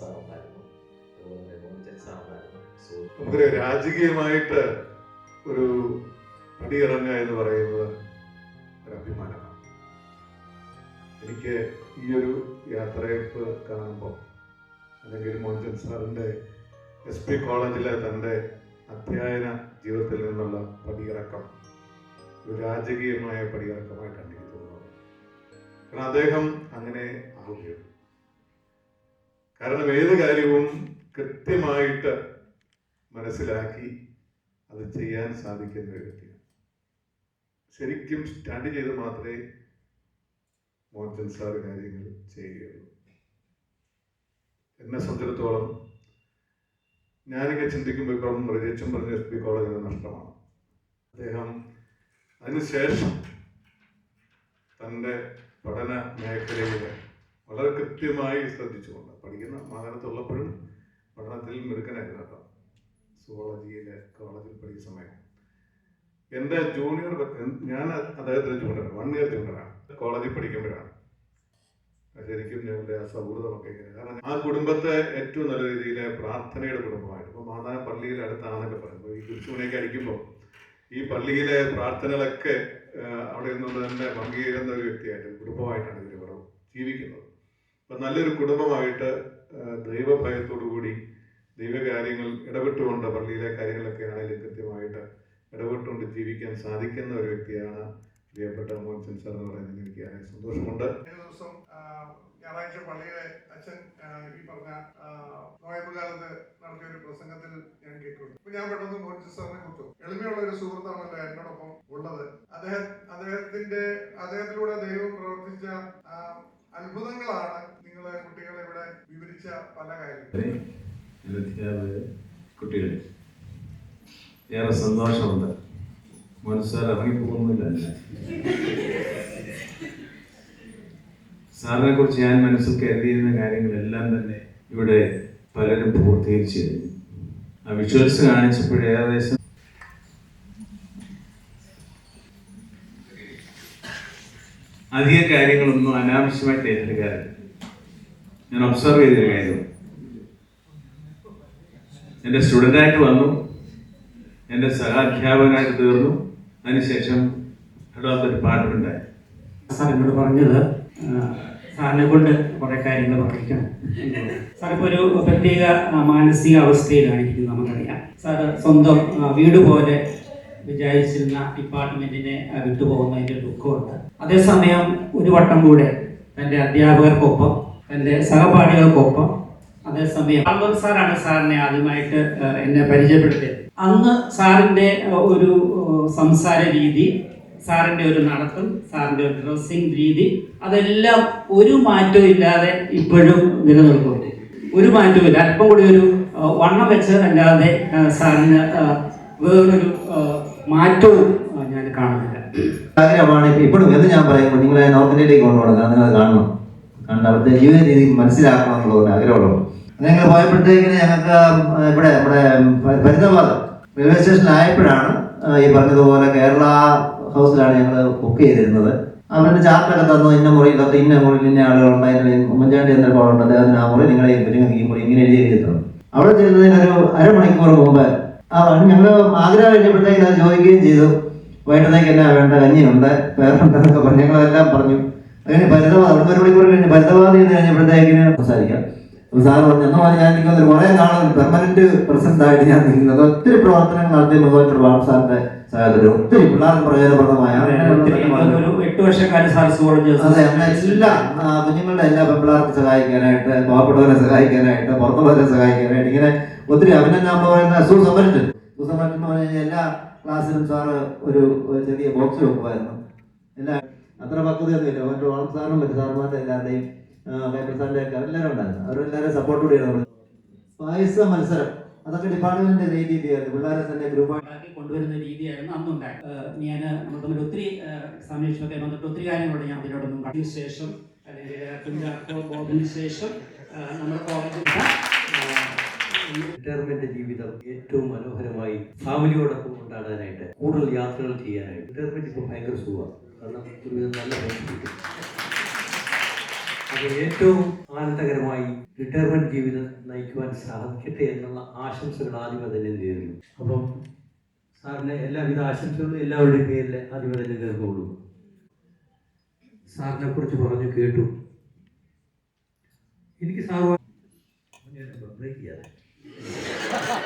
സാറുണ്ടായിരുന്നു, അതുപോലെ തന്നെ മോഹൻചൻ സാറുണ്ടായിരുന്നു. നമുക്കൊരു രാജകീയമായിട്ട് ഒരു പടിയിറങ്ങുക എന്ന് പറയുന്നത് ഒരു അഭിമാനമാണ്. എനിക്ക് ഈ ഒരു യാത്രയപ്പ് കാണുമ്പോൾ, അല്ലെങ്കിൽ മോഹൻചൻ സാറിൻ്റെ SP കോളേജിലെ തൻ്റെ അധ്യയന ജീവിതത്തിൽ നിന്നുള്ള പടിയിറക്കം ഒരു രാജകീയമായ പടിയിറക്കമായിട്ടാണ് എനിക്ക് തോന്നുന്നത്. കാരണം അദ്ദേഹം അങ്ങനെ ആവുകയാണ്. കാരണം ഏത് കാര്യവും കൃത്യമായിട്ട് മനസ്സിലാക്കി അത് ചെയ്യാൻ സാധിക്കുന്ന ഒരു വ്യക്തിയാണ്. ശരിക്കും സ്റ്റഡി ചെയ്ത് മാത്രമേ മോഹൻചൻ സാർ കാര്യങ്ങൾ ചെയ്യുകയുള്ളൂ. എന്നെ സംബന്ധിച്ചിടത്തോളം ഞാനിങ്ങനെ ചിന്തിക്കുമ്പോൾ ഇപ്പം റിജച്ചും പറഞ്ഞ SP കോളേജിന് നഷ്ടമാണ്. അദ്ദേഹം അതിനുശേഷം തൻ്റെ പഠന മേഖലയിൽ വളരെ കൃത്യമായി ശ്രദ്ധിച്ചുകൊണ്ട്, പഠിക്കുന്ന മാനത്തുള്ളപ്പോഴും പഠനത്തിൽ മിടുക്കനായിരുന്നു കേട്ടോ. സുവോളജിയിലെ കോളേജിൽ പഠിക്കുന്ന സമയം എൻ്റെ ജൂനിയർ, ഞാൻ അദ്ദേഹത്തിൻ്റെ ജൂനിയർ, 1 ഇയർ ജൂനിയറാണ്. കോളേജിൽ പഠിക്കുമ്പോഴാണ് ശരിക്കും ഞങ്ങളുടെ ആ സൗഹൃദമൊക്കെ ഇങ്ങനെ. കാരണം ആ കുടുംബത്തെ ഏറ്റവും നല്ല രീതിയിൽ പ്രാർത്ഥനയുടെ കുടുംബമായിട്ട്, ഇപ്പോൾ മാതാനം പള്ളിയിൽ അടുത്താണെന്നൊക്കെ പറയുമ്പോൾ ഈ കുരിശൂനെയൊക്കെ അടിക്കുമ്പോൾ ഈ പള്ളിയിലെ പ്രാർത്ഥനകളൊക്കെ അവിടെ നിന്നുകൊണ്ട് തന്നെ പങ്കുചേരുന്ന ഒരു വ്യക്തിയായിട്ട്, കുടുംബമായിട്ടാണ് ഇവർ ജീവിക്കുന്നത്. അപ്പം നല്ലൊരു കുടുംബമായിട്ട് ദൈവഭയത്തോടു കൂടി ദൈവകാര്യങ്ങൾ ഇടപെട്ടുകൊണ്ട്, പള്ളിയിലെ കാര്യങ്ങളൊക്കെ ആണെങ്കിലും കൃത്യമായിട്ട് ഇടപെട്ടുകൊണ്ട് ജീവിക്കാൻ സാധിക്കുന്ന ഒരു വ്യക്തിയാണ് പ്രിയപ്പെട്ട മോഹൻചൻ സാർ എന്ന് പറയുന്നതിൽ എനിക്ക് സന്തോഷമുണ്ട്. ദിവസം ഞായറാഴ്ച പള്ളിയിലെ അച്ഛൻ ഈ പറഞ്ഞ നോയമ്പ് കാലത്ത് നടത്തിയ ഒരു പ്രസംഗത്തിൽ ഞാൻ കേൾക്കുന്നു. അപ്പൊ ഞാൻ പെട്ടെന്ന് മോഹൻചൻ സാറിനെ കുറിച്ചു, എളിമയുള്ള ഒരു സുഹൃത്താണല്ലോ എന്നോടൊപ്പം ഉള്ളത്. അദ്ദേഹത്തിലൂടെ ദൈവം പ്രവർത്തിച്ച അത്ഭുതങ്ങളാണ് നിങ്ങളെ കുട്ടികളെ ഇവിടെ വിവരിച്ച പല കാര്യങ്ങളും. കുട്ടികളെ ഏറെ സന്തോഷമുണ്ട്. മനസ്സാൽ ഇറങ്ങിപ്പോകുന്നില്ല. സാറിനെ കുറിച്ച് ഞാൻ മനസ്സിൽ കരുതിയിരുന്ന കാര്യങ്ങളെല്ലാം തന്നെ ഇവിടെ പലരും പൂർത്തീകരിച്ചു കഴിഞ്ഞു. ആ വിഷ്വൽസ് കാണിച്ചപ്പോൾ ഏകദേശം അധിക കാര്യങ്ങളൊന്നും അനാവശ്യമായിട്ട് ഏറ്റെടുക്കാറില്ല. ഞാൻ ഒബ്സർവ് ചെയ്തൊരു കാര്യം, എൻ്റെ സ്റ്റുഡൻ്റായിട്ട് വന്നു, എൻ്റെ സഹാധ്യാപകനായിട്ട് തീർന്നു, അതിനുശേഷം ഹെഡ് ഓഫ് ദ ഡിപ്പാർട്ട്മെന്റ് ആയി. സാർ എന്നോട് പറഞ്ഞത് സാറിനെ കൊണ്ട് കുറെ കാര്യങ്ങൾ പഠിക്കണം. സാറിപ്പോൾ ഒരു പ്രത്യേക മാനസിക അവസ്ഥയിലായിരിക്കും, നമുക്കറിയാം. സാർ സ്വന്തം വീട് പോലെ വിചാരിച്ചിരുന്ന ഡിപ്പാർട്ട്മെന്റിനെ വിട്ടുപോകുന്നതിൻ്റെ ദുഃഖമുണ്ട്. അതേസമയം ഒരു വട്ടം കൂടെ തൻ്റെ അധ്യാപകർക്കൊപ്പം, തൻ്റെ സഹപാഠികൾക്കൊപ്പം, അതേസമയം അൽബർ സാറാണ് സാറിനെ ആദ്യമായിട്ട് എന്നെ പരിചയപ്പെടുത്തിയത്. അന്ന് സാറിൻ്റെ ഒരു സംസാര രീതി, സാറിൻ്റെ ഒരു നടത്തം, സാറിൻ്റെ ഒരു ഡ്രസ്സിങ് രീതി, അതെല്ലാം ഒരു മാറ്റവും ഇല്ലാതെ ഇപ്പോഴും നിലനിൽക്കുന്നു. ഒരു മാറ്റവും ഇല്ല. അല്പം കൂടി ഒരു വണ്ണം വെച്ച് അല്ലാതെ സാറിന് വേറൊരു മാറ്റവും ഞാൻ കാണുന്നില്ല. ആഗ്രഹമാണ് ഇപ്പോഴും എന്ന് ഞാൻ പറയുമ്പോൾ നിങ്ങളെ നോർത്ത് ഇന്ത്യയിലേക്ക് കൊണ്ടുപോകണം. നിങ്ങളത് കാണണം, കണ്ട് അവിടുത്തെ ജീവിത രീതി മനസ്സിലാക്കണം എന്നുള്ള ഒരു ആഗ്രഹമുള്ളൂ. ഞങ്ങൾ പോയപ്പോഴത്തേക്കിന് ഞങ്ങൾക്ക് ഇവിടെ നമ്മുടെ ഫരീദാബാദ് റെയിൽവേ സ്റ്റേഷനിലായപ്പോഴാണ് ഈ പറഞ്ഞതുപോലെ കേരള ഹൗസിലാണ് ഞങ്ങൾ ബുക്ക് ചെയ്തിരുന്നത്. അവരുടെ ചാർട്ടൊക്കെ തന്നു, ഇന്ന മുറിയിൽ തൊട്ട് ഇന്ന മുറിയിൽ ഇന്ന ആളുകളുണ്ടായിരുന്നു. ഉമ്മൻചാണ്ടി എന്നൊരു കോളുണ്ട്, അദ്ദേഹത്തിന് ആ മുറി നിങ്ങളെ ഈ മുറി ഇങ്ങനെ എഴുതി തന്നു. അവിടെ ചെന്നതിനൊരു അരമണിക്കൂർ മുമ്പ് ഞങ്ങൾ ആഗ്രഹം കഴിഞ്ഞപ്പോഴത്തേക്ക് അത് ചോദിക്കുകയും ചെയ്തു. വൈകിട്ടത്തേക്ക് എന്നാ വേണ്ട, കഞ്ഞിയുണ്ട്, വേറുണ്ടെന്നൊക്കെ പറഞ്ഞു. ഞങ്ങളെല്ലാം പറഞ്ഞു. അങ്ങനെ ഭരിതവാദം അവിടുത്തെ ഒരു മണിക്കൂർ കഴിഞ്ഞ് ഭരിതവാദം ചെയ്ത് കഴിഞ്ഞപ്പോഴത്തേക്കിന് സംസാരിക്കാം. സാറ് പറഞ്ഞു, എന്നാൽ ഞാൻ നിൽക്കുന്നത് കുറേ നാളും പെർമനന്റ് പ്രസന്റ് ആയിട്ട് ഞാൻ നിൽക്കുന്നത്. ഒത്തിരി പ്രവർത്തനങ്ങൾ നടത്തി മുഖമായിട്ട് ബാബു സാറിന്റെ സഹായത്തിൽ ഒത്തിരി പിള്ളേർക്ക് പ്രയോജനപ്രദമായ 8 വർഷക്കാലം സാർ അതെ, എല്ലാ കുഞ്ഞുങ്ങളുടെ എല്ലാ പെൺപിള്ളേർക്ക് സഹായിക്കാനായിട്ട്, പാവപ്പെട്ടവരെ സഹായിക്കാനായിട്ട്, പുറത്തുള്ളവരെ സഹായിക്കാനായിട്ട് ഇങ്ങനെ ഒത്തിരി അഭിനന്ദനം പറയുന്ന സുസമരൻ എന്ന് പറഞ്ഞു കഴിഞ്ഞാൽ എല്ലാ ക്ലാസ്സിലും സാറ് ഒരു ചെറിയ ബോക്സ് വെക്കുമായിരുന്നു. എല്ലാ അത്ര പക്വതയൊന്നുമില്ല. മറ്റു ബാബു സാറിനും മറ്റു സാറുമാരുടെ എല്ലാവരുടെയും സാറിൻ്റെ ഒക്കെ എല്ലാവരും ഉണ്ടായിരുന്നു. അവരെല്ലാവരും സപ്പോർട്ട് കൂടിയാണ്. പായസ മത്സരം അതൊക്കെ ഡിപ്പാർട്ട്മെന്റിന്റെ രീതിയായിരുന്നു. പിള്ളേരെ തന്നെ ഗ്രൂപ്പാക്കി കൊണ്ടുവരുന്ന രീതിയായിരുന്നു അന്നുണ്ടായി. ഞാൻ നമ്മൾ തമ്മിൽ ഒത്തിരി സംരക്ഷണമൊക്കെ വന്നിട്ട് ഒത്തിരി കാര്യങ്ങളുണ്ട്. ഞാൻ അതിനോടൊന്നും കണ്ടതിന് ശേഷം, അല്ലെങ്കിൽ ബോബിന് ശേഷം നമ്മുടെ കോളേജിൽ റിട്ടയർമെന്റ് ജീവിതം ഏറ്റവും മനോഹരമായി ഫാമിലിയോടൊപ്പം കൊണ്ടാടാനായിട്ട്, കൂടുതൽ യാത്രകൾ ചെയ്യാനായിട്ട് റിട്ടയർമെന്റ് ഇപ്പോൾ ഭയങ്കര സുഖമാണ്. കാരണം ഒരു നല്ല അത് ഏറ്റവും ആനന്ദകരമായി റിട്ടയർമെന്റ് ജീവിതം നയിക്കുവാൻ സാധിക്കട്ടെ എന്നുള്ള ആശംസകൾ ആദ്യമേ തന്നെ നേരുന്നു. അപ്പം സാറിന് എല്ലാവിധ ആശംസകളും എല്ലാവരുടെയും പേരിൽ ആദ്യമേ തന്നെ നേർന്നുകൊള്ളു. സാറിനെ കുറിച്ച് പറഞ്ഞു കേട്ടു. എനിക്ക് സാറ്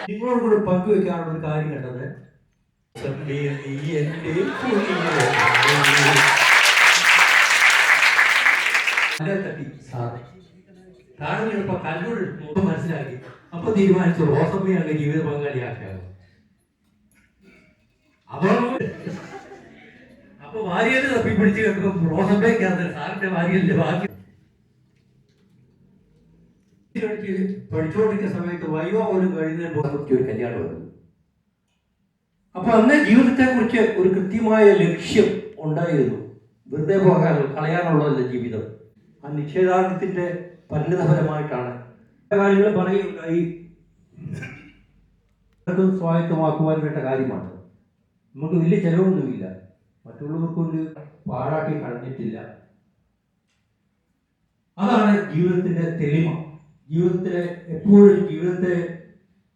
നിങ്ങളോട് കൂടെ പങ്കുവെക്കാനുള്ള ഒരു കാര്യം കണ്ടത് താഴെപ്പോ കല്ലൂർ മനസ്സിലാക്കി. അപ്പൊ തീരുമാനിച്ചു റോസമ്മയാണ് ജീവിത പങ്കാളിയാക്കാണ്. അപ്പൊ വാരിയല് തപ്പിപ്പിടിച്ച് കേൾക്കുമ്പോ റോസമ്മയ്ക്കാണ് സാറിന്റെ വാരിയലിന്റെ ബാക്കി പഠിച്ചുകൊണ്ടിരിക്കുന്ന സമയത്ത് വൈവ പോലും കഴിയുന്നതിന് ഒരു കല്യാണം വരുന്നു. അപ്പൊ അന്ന് ജീവിതത്തെ കുറിച്ച് ഒരു കൃത്യമായ ലക്ഷ്യം ഉണ്ടായിരുന്നു. വെറുതെ പോകാൻ കളയാനുള്ളതല്ല ജീവിതം. ആ നിശ്ചയദാർഢ്യത്തിന്റെ പരിണിതഫലമായിട്ടാണ് കാര്യങ്ങൾ പറയുകയുണ്ടായി. സ്വായത്തമാക്കുവാൻ വേണ്ട കാര്യമാണ്. നമുക്ക് വലിയ ചെലവൊന്നുമില്ല. മറ്റുള്ളവർക്കൊരു പാഴാക്കി കളഞ്ഞിട്ടില്ല. അതാണ് ജീവിതത്തിന്റെ തെളിമ. ജീവിതത്തിലെ എപ്പോഴും ജീവിതത്തെ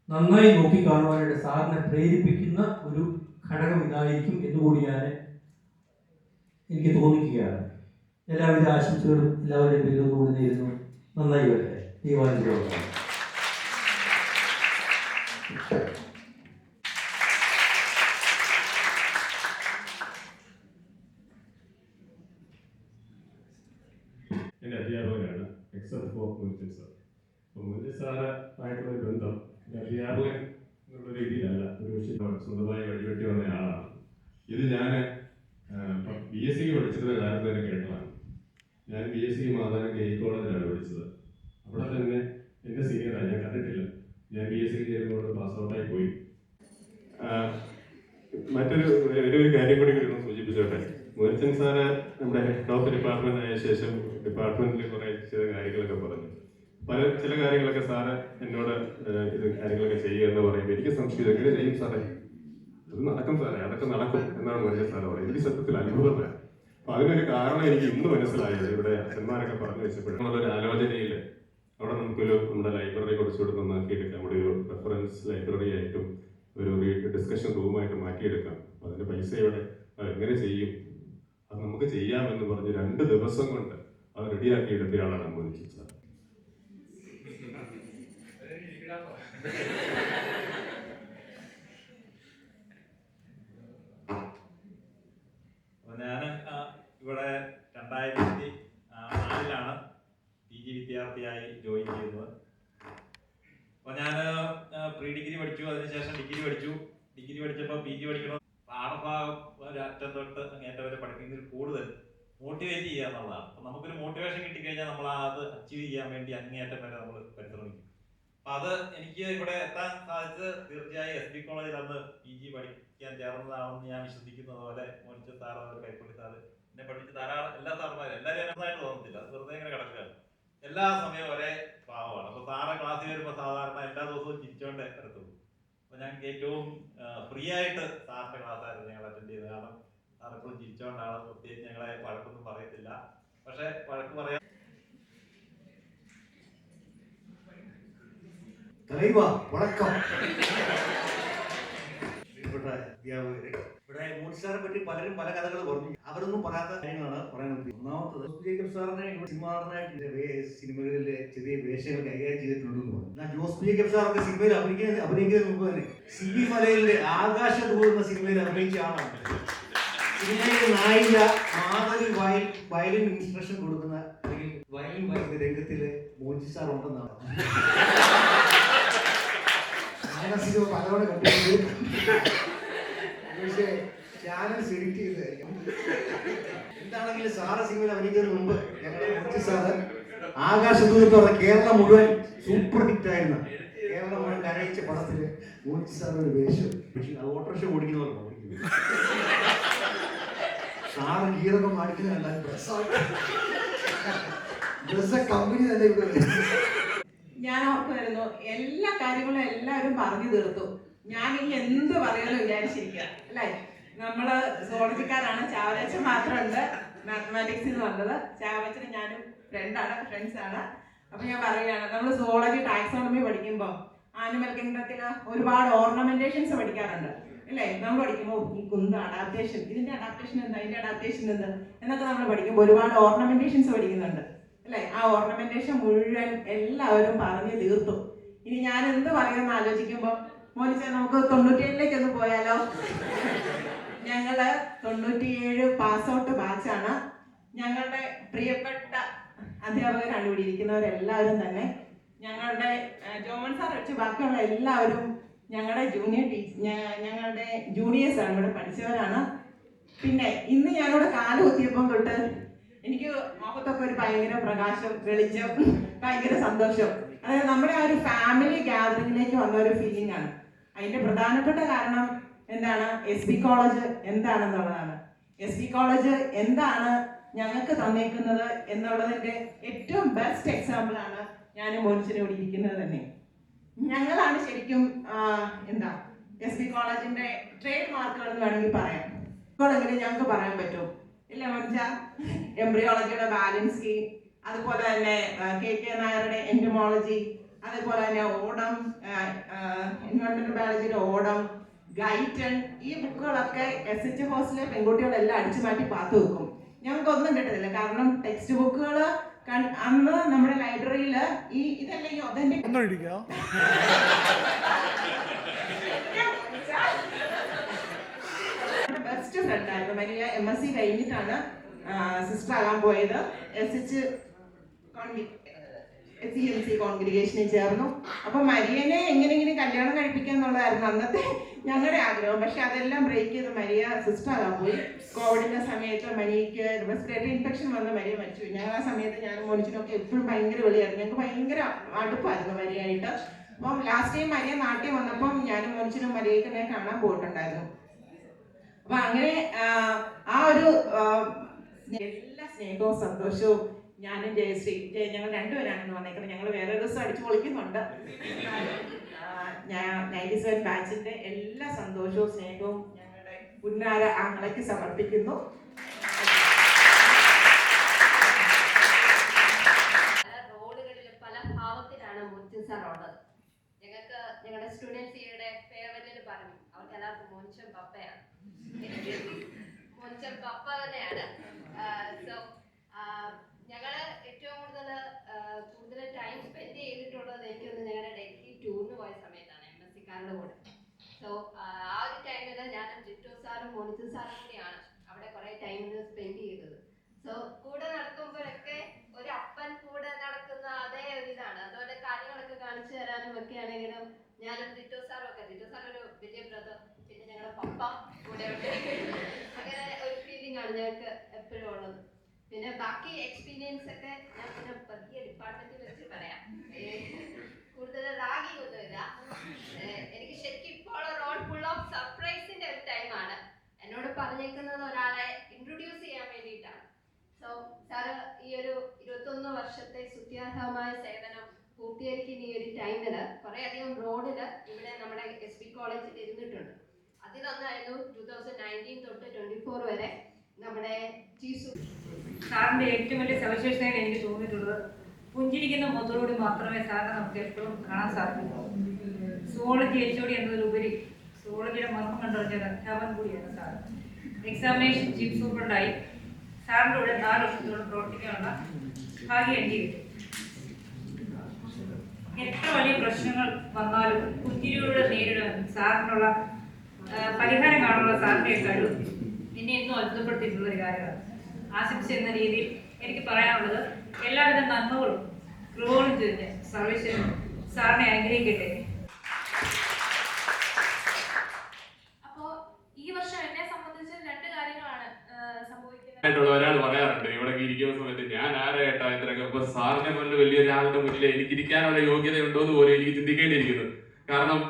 നന്നായി നോക്കിക്കാണുവാനായിട്ട് സാറിനെ പ്രേരിപ്പിക്കുന്ന ഒരു ഘടകം ഇതായിരിക്കും എന്നുകൂടി എനിക്ക് തോന്നിക്കുകയാണ്. എല്ലാവിധ ആശംസകളും എല്ലാവരുടെയും പേരിലൊന്നുകൂടി നേരുന്നു. നന്നായി വരട്ടെ. ദൈവാനുഗ്രഹം. എൻ്റെ അധ്യാപകനാണ്, എക്സെപ്റ്റ് ഫോർ മുരുകൻ സാർ. അപ്പോൾ മുരുകൻ സാറായിട്ടുള്ളൊരു ബന്ധം അധ്യാപകൻ എന്നുള്ള രീതിയിലല്ല, ഒരു പക്ഷേ സ്വന്തമായി വഴിവെട്ടി വന്ന ആളാണ്. ഇത് ഞാൻ BSc പഠിച്ചിരുന്ന കാലത്ത് തന്നെ കേട്ടതാണ്. ഞാൻ BSc മാതാനം കെ കോളേജിലാണ് പഠിച്ചത്. അവിടെ തന്നെ എൻ്റെ സീനിയറാണ്, ഞാൻ കണ്ടിട്ടില്ല. ഞാൻ BSc ചെയ്യുമ്പോൾ പാസ് ഔട്ടായി പോയി. ഒരു കാര്യം കൂടി ഒന്ന് സൂചിപ്പിച്ചോട്ടെ. മുരുകൻ സാറ് നമ്മുടെ ഹെഡ് ഓഫ് ഡിപ്പാർട്ട്മെന്റ് ആയ ശേഷം ഡിപ്പാർട്ട്മെന്റിൽ കുറേ ചില കാര്യങ്ങളൊക്കെ പറഞ്ഞു. ചില കാര്യങ്ങളൊക്കെ സാറ് എന്നോട് ഇത് കാര്യങ്ങളൊക്കെ ചെയ്യുക എന്ന് പറയുമ്പോൾ എനിക്ക് സംശയം, എങ്ങനെ ചെയ്യും സാറേ? അത് നടക്കും സാറേ, അതൊക്കെ നടക്കും എന്നാണ് മുരുകൻ സാറ് പറയുന്നത്. എനിക്ക് സത്യത്തിൽ അത്ഭുതമാണ്. അപ്പൊ അതിനൊരു കാരണം എനിക്ക് ഇന്ന് മനസ്സിലായത് ഇവിടെ അച്ഛന്മാരൊക്കെ പറഞ്ഞു വെച്ചപ്പോഴുള്ളൊരു ആലോചനയിൽ അവിടെ നമ്മുടെ ലൈബ്രറി കുറച്ചുകൂടെ നന്നാക്കിയെടുക്കാം. നമ്മുടെ ഒരു റെഫറൻസ് ലൈബ്രറി ആയിട്ടും ഒരു ഡിസ്കഷൻ റൂമായിട്ട് മാറ്റിയെടുക്കാം. അതിന്റെ പൈസ ഇവിടെ എങ്ങനെ ചെയ്യും, അത് നമുക്ക് ചെയ്യാമെന്ന് പറഞ്ഞ് 2 ദിവസം കൊണ്ട് അത് റെഡിയാക്കി എടുത്തയാളാണ് മുരുകൻ സാർ. ഞാൻ ഇവിടെ 2004 PG വിദ്യാർത്ഥിയായി ജോയിൻ ചെയ്തത്. അപ്പോൾ ഞാൻ പ്രീ ഡിഗ്രി പഠിച്ചു, അതിനുശേഷം ഡിഗ്രി പഠിച്ചു. ഡിഗ്രി പഠിച്ചപ്പോൾ PG പഠിക്കണം. പാഠഭാഗം ഒരറ്റം തൊട്ട് അങ്ങേറ്റം വരെ പഠിക്കുന്നതിൽ കൂടുതൽ മോട്ടിവേറ്റ് ചെയ്യുക എന്നുള്ളതാണ്. അപ്പോൾ നമുക്കൊരു മോട്ടിവേഷൻ കിട്ടിക്കഴിഞ്ഞാൽ നമ്മൾ അത് അച്ചീവ് ചെയ്യാൻ വേണ്ടി അങ്ങേയറ്റം വരെ നമ്മൾ പരിശ്രമിക്കും. അപ്പം അത് എനിക്ക് ഇവിടെ എത്താൻ സാധിച്ചത് തീർച്ചയായും SB കോളേജിൽ അന്ന് PG പഠിക്കാൻ ചേർന്നതാണെന്ന് ഞാൻ വിശ്വസിക്കുന്നത് പോലെ മോനിച്ച സാർ, കൈപ്പൊടി സാറ്, എന്നെ പഠിപ്പിച്ച ധാരാളം എല്ലാ സാറുമാരും എല്ലാവരും എന്നതായിട്ട് തോന്നത്തില്ല. അത് വെറുതെ ഇങ്ങനെ കിടക്കുകയാണ്. എല്ലാ സമയവും ഒരേ ഭാവമാണ്. അപ്പോൾ സാറ് ക്ലാസ്സിൽ വരുമ്പോൾ സാധാരണ എല്ലാ ദിവസവും ചിരിച്ചോണ്ടേ എടുത്തുള്ളൂ. അപ്പോൾ ഞങ്ങൾക്ക് ഏറ്റവും ഫ്രീ ആയിട്ട് സാറിൻ്റെ ക്ലാസ്സായിരുന്നു ഞങ്ങൾ അറ്റൻഡ് ചെയ്തത്. കാരണം സാർ എപ്പോഴും ചിരിച്ചോണ്ടാണ്. പ്രത്യേകിച്ച് ഞങ്ങളെ വഴക്കൊന്നും പറയത്തില്ല. പക്ഷെ വഴക്ക് പറയാൻ വണക്കം. ഇവിടെ മോനിസാറെ പറ്റി പലരും പല കഥകൾ പറഞ്ഞു. അവരൊന്നും പറയാത്ത കാര്യങ്ങളാണ് പറയുന്നത്. ഒന്നാമത്തത് ജേക്കബ് സാറിനെ സിനിമ നടനായിട്ട് സിനിമകളിലെ ചെറിയ വേഷങ്ങൾ കൈകാര്യം ചെയ്തിട്ടുണ്ടെന്ന് പറഞ്ഞു. ജോസ് ജേക്കബ് സാറൊക്കെ സിനിമയിൽ അഭിനയിക്കുന്നതിന് മുമ്പ് തന്നെ CB മലയിലെ ആകാശദൂത് എന്ന സിനിമയിൽ അഭിനയിച്ച ആളാണ്. സിനിമയിലെ നായിക മാധവി വയലിൻ ഇൻസ്ട്രക്ഷൻ കൊടുക്കുന്ന അല്ലെങ്കിൽ വയലിൻ വായിക്കുന്ന രംഗത്തില് മോനിച്ച സാർ ഉണ്ടെന്നാണ് സിനിമ പലതവണ കണ്ടിട്ടുണ്ട്. പക്ഷേ ചാനൽ സെലക്ട് ചെയ്ത് എന്താണെങ്കിലും സാറ് സിനിമയിൽ അഭിനയിക്കുന്നതിന് മുമ്പ് ഞങ്ങളുടെ മോനിച്ച സാറ് ആകാശദൂത് പറഞ്ഞ കേരളം മുഴുവൻ സൂപ്പർ ഹിറ്റ് ആയിരുന്ന, കേരളം മുഴുവൻ കരയിച്ച പടത്തില് മോനിച്ച സാർ ഒരു വേഷം. പക്ഷെ അത് ഓട്ടോറിക്ഷ ഓടിക്കുന്നവർ സാറ് ഗീറൊക്കെ മാടിക്കുന്ന കമ്പനി തന്നെ ഇവിടെ. ഞാൻ ഓർക്കുമായിരുന്നു എല്ലാ കാര്യങ്ങളും എല്ലാവരും പറഞ്ഞു തീർത്തു. ഞാൻ ഇനി എന്ത് പറയാമെന്ന് വിചാരിച്ചിരിക്കുക അല്ലേ. നമ്മള് സോളജിക്കാരാണ്, ചാവറച്ചൻ മാത്രമുണ്ട് മാത്തമാറ്റിക്സിൽ നിന്ന് വന്നത്. ചാവറച്ചന് ഞാനും ഫ്രണ്ട്സാണ്. അപ്പൊ ഞാൻ പറയുകയാണ്, നമ്മൾ സുവോളജി ടാക്സോണമി പഠിക്കുമ്പോൾ ആനിമൽ കിങ്ഡത്തിൽ ഒരുപാട് ഓർണമെന്റേഷൻസ് പഠിക്കാറുണ്ട് അല്ലേ? നമ്മൾ പഠിക്കുമ്പോൾ ഈ കുന്ത് അഡാപ്റ്റേഷൻ, ഇതിന്റെ അഡാപ്റ്റേഷൻ എന്താ, ഇതിന്റെ അഡാപ്റ്റേഷൻ എന്ത് എന്നൊക്കെ നമ്മൾ പഠിക്കുമ്പോൾ ഒരുപാട് ഓർണമെന്റേഷൻസ് പഠിക്കുന്നുണ്ട് അല്ലേ? ആ ഓർണമെന്റേഷൻ മുഴുവൻ എല്ലാവരും പറഞ്ഞു തീർത്തു. ഇനി ഞാൻ എന്ത് പറയുമെന്ന് ആലോചിക്കുമ്പോൾ മോനിച്ച നമുക്ക് 97ലേക്ക് ഒന്ന് പോയാലോ? ഞങ്ങള് 97 പാസ് ഔട്ട് ബാച്ചാണ്. ഞങ്ങളുടെ പ്രിയപ്പെട്ട അധ്യാപകരാണ് ഇവിടെ ഇരിക്കുന്നവരെല്ലാവരും തന്നെ. ഞങ്ങളുടെ ജോമൻ സാർ വെച്ച് ബാക്കിയുള്ള എല്ലാവരും ഞങ്ങളുടെ ഞങ്ങളുടെ ജൂനിയേഴ്സാണ്, ഇവിടെ പഠിച്ചവരാണ്. പിന്നെ ഇന്ന് ഞാനിവിടെ കാലുകുത്തിയപ്പം തൊട്ട് എനിക്ക് മുഖത്തൊക്കെ ഒരു ഭയങ്കര പ്രകാശം, വെളിച്ചം, ഭയങ്കര സന്തോഷം. അതായത് നമ്മുടെ ആ ഒരു ഫാമിലി ഗ്യാതറിംഗിലേക്ക് വന്ന ഒരു ഫീലിംഗ് ആണ്. അതിന്റെ പ്രധാനപ്പെട്ട കാരണം എന്താണ്? SB കോളേജ് എന്താണെന്നുള്ളതാണ്. SB കോളേജ് എന്താണ് ഞങ്ങൾക്ക് തന്നേക്കുന്നത് എന്നുള്ളതിന്റെ ഏറ്റവും ബെസ്റ്റ് എക്സാമ്പിൾ ആണ് ഞാനും മോനിച്ചനും ഇവിടെ ഇരിക്കുന്നത് തന്നെ. ഞങ്ങളാണ് ശരിക്കും എന്താ SB കോളേജിന്റെ ട്രേഡ് മാർക്കുകൾ എന്ന് വേണമെങ്കിൽ പറയാം. എങ്കിലും ഞങ്ങൾക്ക് പറയാൻ പറ്റും ഇല്ല മോനിച്ച? എംബ്രിയോളജിയുടെ ബാലൻസ് സ്കീം, അതുപോലെ തന്നെ KK നായരുടെ എൻറ്റമോളജി, അതേപോലെ തന്നെ ഓടം, എൻവയോൺമെന്റൽ ബയോളജിയുടെ ഓടം, ഗൈറ്റൺ, ഈ ബുക്കുകളൊക്കെ SH ഹോസ്റ്റലിലെ പെൺകുട്ടികളെല്ലാം അടിച്ചു മാറ്റി പാത്തു വെക്കും. ഞങ്ങൾക്കൊന്നും കിട്ടത്തില്ല, കാരണം ടെക്സ്റ്റ് ബുക്കുകൾ അന്ന് നമ്മുടെ ലൈബ്രറിയിൽ ഇതെല്ലാം ഈ ഒതന്റിക് ബെസ്റ്റ് ഫ്രണ്ട് ആയിരുന്നു മരിയ. MSc കഴിഞ്ഞിട്ടാണ് സിസ്റ്റർ ആകാൻ പോയത്. SCMC കോൺഗ്രിഗേഷനിൽ ചേർന്നു. അപ്പൊ മരിയനെ എങ്ങനെയെങ്കിലും കല്യാണം കഴിപ്പിക്കാന്നുള്ളതായിരുന്നു അന്നത്തെ ഞങ്ങളുടെ ആഗ്രഹം. പക്ഷെ അതെല്ലാം ബ്രേക്ക് ചെയ്ത് മരിയ സിസ്റ്റർ ആകാൻ പോയി. കോവിഡിന്റെ സമയത്ത് മരിയയ്ക്ക് റെസ്പിറേറ്ററി ഇൻഫെക്ഷൻ വന്ന് മരിയ മരിച്ചു. ഞങ്ങൾ ആ സമയത്ത് ഞാനും മോനിച്ചനൊക്കെ എപ്പോഴും ഭയങ്കര വിളിയായിരുന്നു. ഞങ്ങൾക്ക് ഭയങ്കര അടുപ്പായിരുന്നു മരിയായിട്ട്. അപ്പം ലാസ്റ്റ് ടൈം മരിയ നാട്ടിൽ വന്നപ്പം ഞാനും മോനിച്ചനും മരിയയ്ക്ക് കാണാൻ പോയിട്ടുണ്ടായിരുന്നു. അപ്പൊ അങ്ങനെ ആ ഒരു എല്ലാ സ്നേഹവും സന്തോഷവും ഞാനും ജയശ്രീ ഞങ്ങൾ രണ്ടുപേരാണെന്ന് വന്നേക്കുന്നത്. ഞങ്ങൾ വേറെ ദിവസം അടിച്ചു പൊളിക്കുന്നുണ്ട്. ഞാൻ 97 ബാച്ചിന്റെ എല്ലാ സന്തോഷവും സ്നേഹവും ഞങ്ങളുടെ പുന്നാര ആങ്ങളയ്ക്ക് സമർപ്പിക്കുന്നു. റോഡുകളിൽ പല ഭാവത്തിലാണ് മോനിച്ചൻ സാർ ഉള്ളത്. ഞങ്ങളുടെ സ്റ്റുഡൻസിയുടെ ഫേവറിൽ പറഞ്ഞു അവർക്ക് എല്ലാവർക്കും മോനിച്ചൻ പപ്പയാണ്. മോനിച്ചൻ പപ്പ തന്നെയാണ്. സോ ഞങ്ങള് ഏറ്റവും കൂടുതൽ ടൈം സ്പെൻഡ് ചെയ്തിട്ടുള്ളത് എനിക്കൊന്ന് ഞങ്ങളുടെ ഡൽഹി ടൂറിന് പോയ സമയത്താണ് MSc-കാരുടെ കൂടെ. സോ ആ ഒരു ടൈമിൽ ഞാനും ജിറ്റോ സാറും മോനിച്ചൻ സാറും കൂടിയാണ് അവിടെ കുറെ ടൈം സ്പെൻഡ് ചെയ്തത്. സോ കൂടെ നടക്കുമ്പോഴൊക്കെ ഒരു അപ്പൻ കൂടെ നടക്കുന്ന അതേ ഒരു ഇതാണ്. അതുപോലെ കാര്യങ്ങളൊക്കെ കാണിച്ചു തരാനും ഒക്കെ ആണെങ്കിലും ഞാനും ജിറ്റോ സാറും ഒക്കെ, ജിറ്റോ സാർ ഒരു വലിയ ബ്രദർ, പിന്നെ ഞങ്ങളുടെ പപ്പ കൂടെ ഉണ്ട്. അങ്ങനെ ഒരു ഫീലിംഗ് ആണ് ഞങ്ങൾക്ക് എപ്പോഴും ഉള്ളത്. പിന്നെ ബാക്കി എക്സ്പീരിയൻസ് ഒക്കെ ഞാൻ പിന്നെ പതിയ ഡിപ്പാർട്ട്മെന്റിൽ വെച്ച് പറയാം. കൂടുതൽ റാഗിങ് ഒന്നുമില്ല. എനിക്ക് ശരിക്കും ഇപ്പോൾ റോൾ ഫുൾ ഓഫ് സർപ്രൈസിന്റെ ഒരു ടൈമാണ്. എന്നോട് പറഞ്ഞേക്കുന്നത് ഒരാളെ ഇൻട്രൊഡ്യൂസ് ചെയ്യാൻ വേണ്ടിയിട്ടാണ്. സോ സാറ് ഈ ഒരു 21 വർഷത്തെ സ്തുത്യർഹമായ സേവനം പൂർത്തീകരിക്കുന്ന ഈ ഒരു ടൈമില് കുറെ അധികം റോഡില് ഇവിടെ നമ്മുടെ SB കോളേജിൽ ഇരുന്നിട്ടുണ്ട്. അതിലൊന്നായിരുന്നു 2019 തൊട്ട് 24 വരെ നമ്മുടെ സാറിന്റെ ഏറ്റവും വലിയ സവിശേഷതയാണ് എനിക്ക് തോന്നിയിട്ടുള്ളത്. പുഞ്ചിരിക്കുന്ന മുഖത്തോടുകൂടി മാത്രമേ സാറിനെ നമുക്ക് എപ്പോഴും കാണാൻ സാധിക്കുള്ളൂ. സുവോളജി HOD എന്നതിലുപരി സുവോളജിയുടെ മർമ്മം കണ്ടറിഞ്ഞ അധ്യാപകൻ കൂടിയാണ് സാർ. എക്സാമിനേഷൻ ചീഫ് സൂപ്രണ്ടായി സാറിൻ്റെ കൂടെ 4 വർഷത്തോളം പ്രവർത്തിക്കാനുള്ള ഭാഗ്യം എനിക്ക് കിട്ടി. എത്ര വലിയ പ്രശ്നങ്ങൾ വന്നാലും പുഞ്ചിരിയോടെ നേരിടാൻ സാറിനുള്ള പരിഹാരം കാണാനുള്ള സാറിൻ്റെ കഴിവ് എന്നെ എന്നും അത്ഭുതപ്പെടുത്തിയിട്ടുള്ള ഒരു കാര്യമാണ്. ആശംസ എന്ന രീതിയിൽ എനിക്ക് പറയാനുള്ളത് എല്ലാവിധ നന്മകളും ക്രോളും ചെയ്ത് സർവീസിനും സാറിനെ അനുഗ്രഹിക്കട്ടെ. അപ്പോ ഈ വർഷം എന്നെ സംബന്ധിച്ച് 2 കാര്യങ്ങളാണ് സംഭവിക്കുന്നത്. ഒരാൾ പറയാറുണ്ട് ഇവിടെ ഇരിക്കുന്ന സമയത്ത് ഞാൻ ആരായിട്ടാ ഇത്രയൊക്കെ. അപ്പൊ സാറിനെ പോലെ വലിയൊരാളുടെ മുന്നിൽ എനിക്ക് ഇരിക്കാനുള്ള യോഗ്യത ഉണ്ടോ എന്ന് പോലും എനിക്ക് ചിന്തിക്കേണ്ടിയിരിക്കുന്നു. കാരണം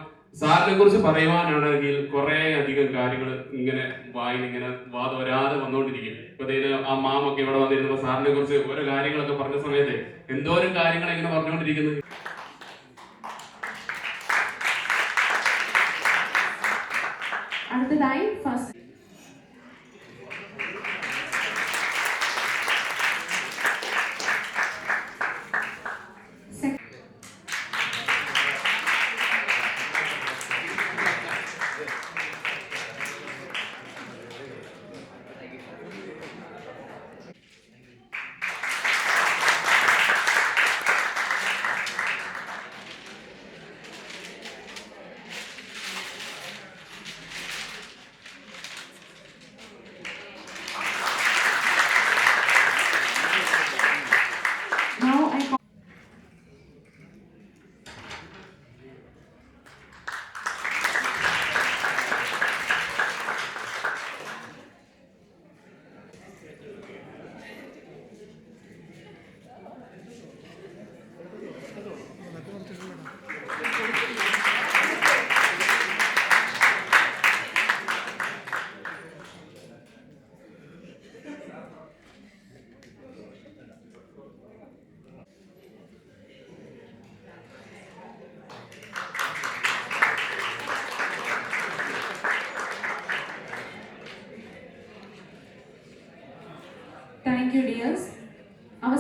സാറിനെ കുറിച്ച് പറയുവാനാണെങ്കിൽ കുറെ അധികം കാര്യങ്ങൾ ഇങ്ങനെ വായിലിങ്ങനെ വാദോരാതെ വന്നുകൊണ്ടിരിക്കും. ഇപ്പൊ ആ മാമൊക്കെ ഇവിടെ വന്നിരുന്നപ്പോ സാറിനെ കുറിച്ച് ഓരോ കാര്യങ്ങളൊക്കെ പറഞ്ഞ സമയത്ത് എന്തോരം കാര്യങ്ങൾ ഇങ്ങനെ പറഞ്ഞുകൊണ്ടിരിക്കുന്നത്. അടുത്തതായി ഫസ്റ്റ്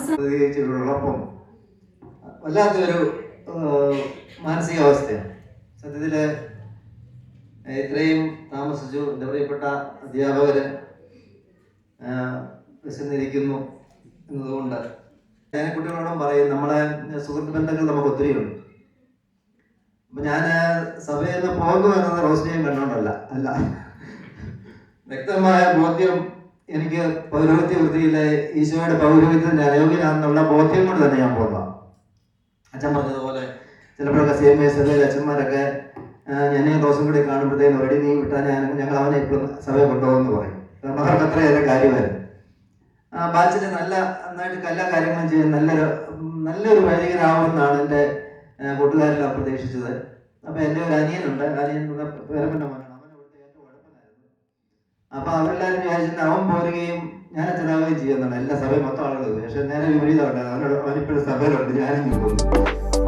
പ്രതികരിച്ചിട്ടുള്ളപ്പം വല്ലാത്തൊരു മാനസികാവസ്ഥയാണ്. സത്യത്തിൽ ഇത്രയും താമസിച്ചു. എൻ്റെ പ്രിയപ്പെട്ട അധ്യാപകര് വിശന്നിരിക്കുന്നു എന്നതുകൊണ്ട് ഞാൻ കുട്ടികളോടും പറയും, നമ്മളെ സുഹൃത്ത് ബന്ധങ്ങൾ നമുക്ക് ഒത്തിരിയുണ്ട്. അപ്പം ഞാൻ സഭയിൽ നിന്ന് പോകുന്നു എന്നത് റോസ്റ്റിയും കണ്ടോണ്ടല്ല, അല്ല, വ്യക്തമായ ബോധ്യം എനിക്ക് പൗരോഹിത്യ വൃത്തിയിലെ ഈശോയുടെ പൗരോഹിത്യത്തിന് അയോഗ്യനാണെന്നുള്ള ബോധ്യം കൊണ്ട് തന്നെ ഞാൻ പോകുക. അച്ഛൻ പറഞ്ഞതുപോലെ ചിലപ്പോഴൊക്കെ CMA സഭയിലെ അച്ഛന്മാരൊക്കെ ഞാനീ ദിവസം കൂടി കാണുമ്പോഴത്തേക്കും ഓൾറെഡി നീ വിട്ടാൽ ഞങ്ങൾ അവനെ ഇപ്പോഴും സഭയെ കൊണ്ടുപോകുമെന്ന് പറയും. കാരണം അവർക്ക് അത്രയേറെ കാര്യമായിരുന്നു. ബാച്ചിൽ നന്നായിട്ട് എല്ലാ കാര്യങ്ങളും ചെയ്യാൻ നല്ലൊരു വൈദികനാവുമെന്നാണ് എൻ്റെ കൂട്ടുകാരെല്ലാം പ്രതീക്ഷിച്ചത്. അപ്പോൾ എൻ്റെ ഒരു അനിയനുണ്ട്, അനിയൻ പേരപ്പൻ്റെ മോനാണ്, അവൻ ഇവിടുത്തെ ഏറ്റവും അടുപ്പനായിരുന്നു. അപ്പോൾ അവരെല്ലാവരും വിചാരിച്ചിട്ട് അവൻ പോരുകയും ഞാൻ അച്ഛനാവുകയും ചെയ്യുന്നതാണ്. എല്ലാ സഭയും മൊത്തം ആളുകൾ. പക്ഷേ നേരെ വിപരീതമുണ്ട്. അവനിപ്പോഴും സഭയിലുണ്ട്, ഞാനും പോകുന്നു.